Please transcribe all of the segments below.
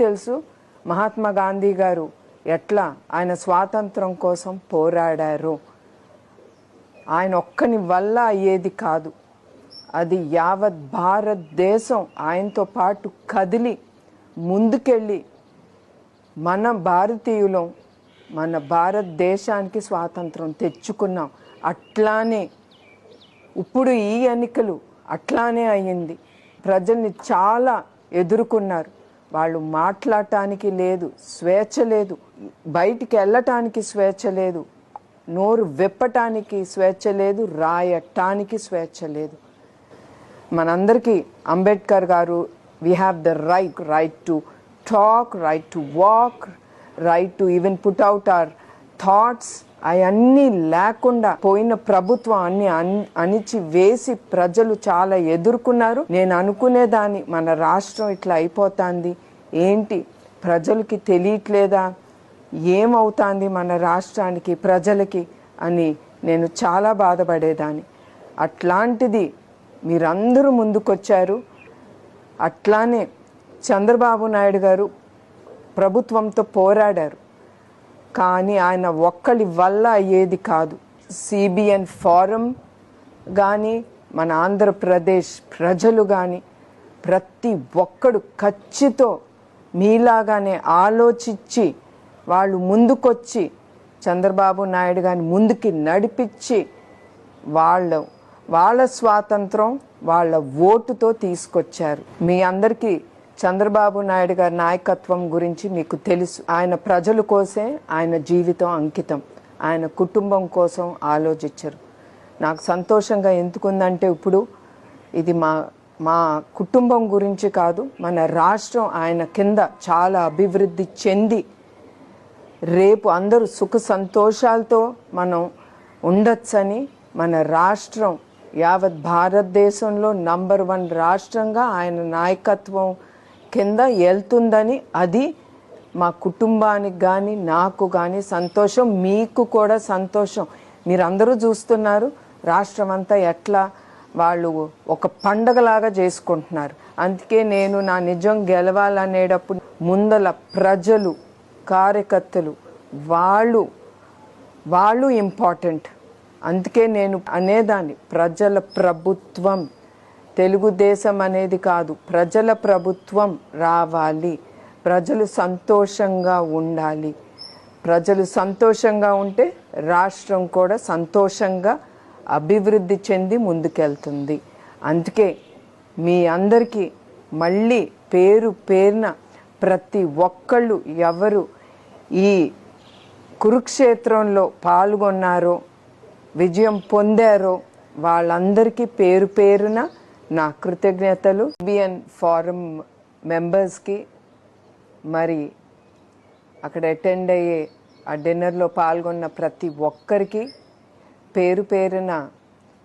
తెలుసు మహాత్మా గాంధీ గారు ఎట్లా ఆయన స్వాతంత్రం కోసం పోరాడారు. ఆయన ఒక్కని వల్ల అయ్యేది కాదు, అది యావత్ భారతదేశం ఆయనతో పాటు కదిలి ముందుకెళ్ళి మన భారతీయులం మన భారతదేశానికి స్వాతంత్రం తెచ్చుకున్నాం. అట్లానే ఇప్పుడు ఈ ఎన్నికలు అట్లానే అయ్యింది. ప్రజల్ని చాలా ఎదుర్కొన్నారు. వాళ్ళు మాట్లాడటానికి లేదు, స్వేచ్ఛ లేదు, బయటికి వెళ్ళటానికి స్వేచ్ఛ లేదు, నోరు విప్పటానికి స్వేచ్ఛ లేదు, రాయటానికి స్వేచ్ఛ లేదు. మనందరికీ అంబేద్కర్ గారు we have the right to talk, right to walk, right to even put out our thoughts. అవన్నీ లేకుండా పోయిన ప్రభుత్వం అన్ని అణిచి వేసి ప్రజలు చాలా ఎదుర్కొన్నారు. నేను అనుకునేదాన్ని మన రాష్ట్రం ఇట్లా అయిపోతుంది ఏంటి, ప్రజలకి తెలియట్లేదా ఏమవుతుంది మన రాష్ట్రానికి ప్రజలకి అని నేను చాలా బాధపడేదాన్ని. అట్లాంటిది మీరందరూ ముందుకొచ్చారు. అట్లానే చంద్రబాబు నాయుడు గారు ప్రభుత్వంతో పోరాడారు, కానీ ఆయన ఒక్కడి వల్ల అయ్యేది కాదు. సిబిఎన్ ఫోరం కానీ మన ఆంధ్రప్రదేశ్ ప్రజలు కానీ ప్రతి ఒక్కడు ఖచ్చితో మీలాగానే ఆలోచించి వాళ్ళు ముందుకొచ్చి చంద్రబాబు నాయుడు గారిని ముందుకి నడిపించి వాళ్ళ స్వాతంత్రం వాళ్ళ ఓటుతో తీసుకొచ్చారు. మీ అందరికీ చంద్రబాబు నాయుడు గారి నాయకత్వం గురించి మీకు తెలుసు. ఆయన ప్రజల కోసే ఆయన జీవితం అంకితం, ఆయన కుటుంబం కోసం ఆలోచించరు. నాకు సంతోషంగా ఎందుకుందంటే ఇప్పుడు ఇది మా కుటుంబం గురించి కాదు, మన రాష్ట్రం ఆయన కింద చాలా అభివృద్ధి చెంది రేపు అందరూ సుఖ సంతోషాలతో మనం ఉండొచ్చని మన రాష్ట్రం యావత్ భారతదేశంలో నంబర్ 1 రాష్ట్రంగా ఆయన నాయకత్వం కింద వెళ్తుందని, అది మా కుటుంబానికి కానీ నాకు కానీ సంతోషం, మీకు కూడా సంతోషం. మీరందరూ చూస్తున్నారు రాష్ట్రం అంతా ఎట్లా వాళ్ళు ఒక పండగలాగా చేసుకుంటున్నారు. అందుకే నేను నా నిజం గెలవాలనేటప్పుడు ముందల ప్రజలు కార్యకర్తలు వాళ్ళు ఇంపార్టెంట్. అందుకే నేను అనేదాన్ని ప్రజల ప్రభుత్వం, తెలుగుదేశం అనేది కాదు, ప్రజల ప్రభుత్వం రావాలి. ప్రజలు సంతోషంగా ఉండాలి. ప్రజలు సంతోషంగా ఉంటే రాష్ట్రం కూడా సంతోషంగా అభివృద్ధి చెంది ముందుకెళ్తుంది. అందుకే మీ అందరికీ మళ్ళీ పేరున ప్రతి ఒక్కళ్ళు ఎవరు ఈ కురుక్షేత్రంలో పాల్గొన్నారో విజయం పొందారో వాళ్ళందరికీ పేరున నా కృతజ్ఞతలు. సిబిఎన్ ఫోరం మెంబర్స్కి, మరి అక్కడ అటెండ్ అయ్యే ఆ డిన్నర్లో పాల్గొన్న ప్రతి ఒక్కరికి పేరున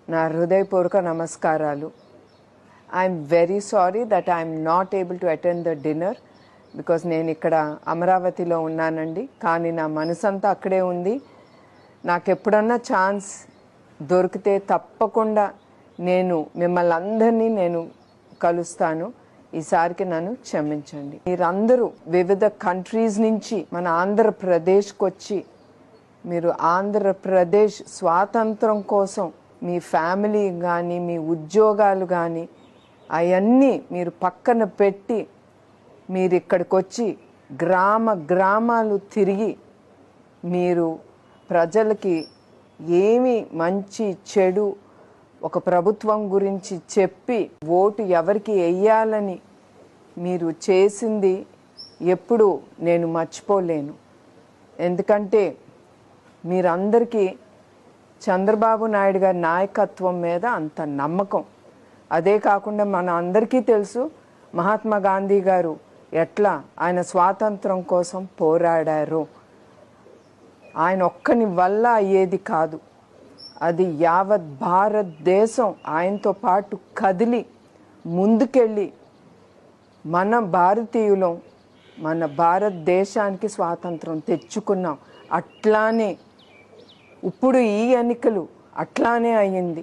నా హృదయపూర్వక నమస్కారాలు. I'm very sorry that I'm not able to attend the dinner because నేను ఇక్కడ అమరావతిలో ఉన్నానండి, కానీ నా మనసంతా అక్కడే ఉంది. నాకు ఎప్పుడన్నా ఛాన్స్ దొరికితే తప్పకుండా నేను మిమ్మల్ని అందరినీ నేను కలుస్తాను. ఈసారికి నన్ను క్షమించండి. మీరందరూ వివిధ కంట్రీస్ నుంచి మన ఆంధ్రప్రదేశ్కి వచ్చి మీరు ఆంధ్రప్రదేశ్ స్వాతంత్రం కోసం మీ ఫ్యామిలీ కానీ మీ ఉద్యోగాలు కానీ అవన్నీ మీరు పక్కన పెట్టి మీరు ఇక్కడికి వచ్చి గ్రామాలు తిరిగి మీరు ప్రజలకి ఏమి మంచి చెడు ఒక ప్రభుత్వం గురించి చెప్పి ఓటు ఎవరికి వేయాలని మీరు చేసింది ఎప్పుడు నేను మర్చిపోలేను. ఎందుకంటే మీరందరికీ చంద్రబాబు నాయుడు గారి నాయకత్వం మీద అంత నమ్మకం. అదే కాకుండా మన అందరికీ తెలుసు మహాత్మా గాంధీ గారు ఎట్లా ఆయన స్వాతంత్రం కోసం పోరాడారు. ఆయన ఒక్కని వల్ల అయ్యేది కాదు, అది యావత్ భారతదేశం ఆయనతో పాటు కదిలి ముందుకెళ్ళి మన భారతీయులం మన భారతదేశానికి స్వాతంత్రం తెచ్చుకున్నాం. అట్లానే ఇప్పుడు ఈ ఎన్నికలు అట్లానే అయ్యింది.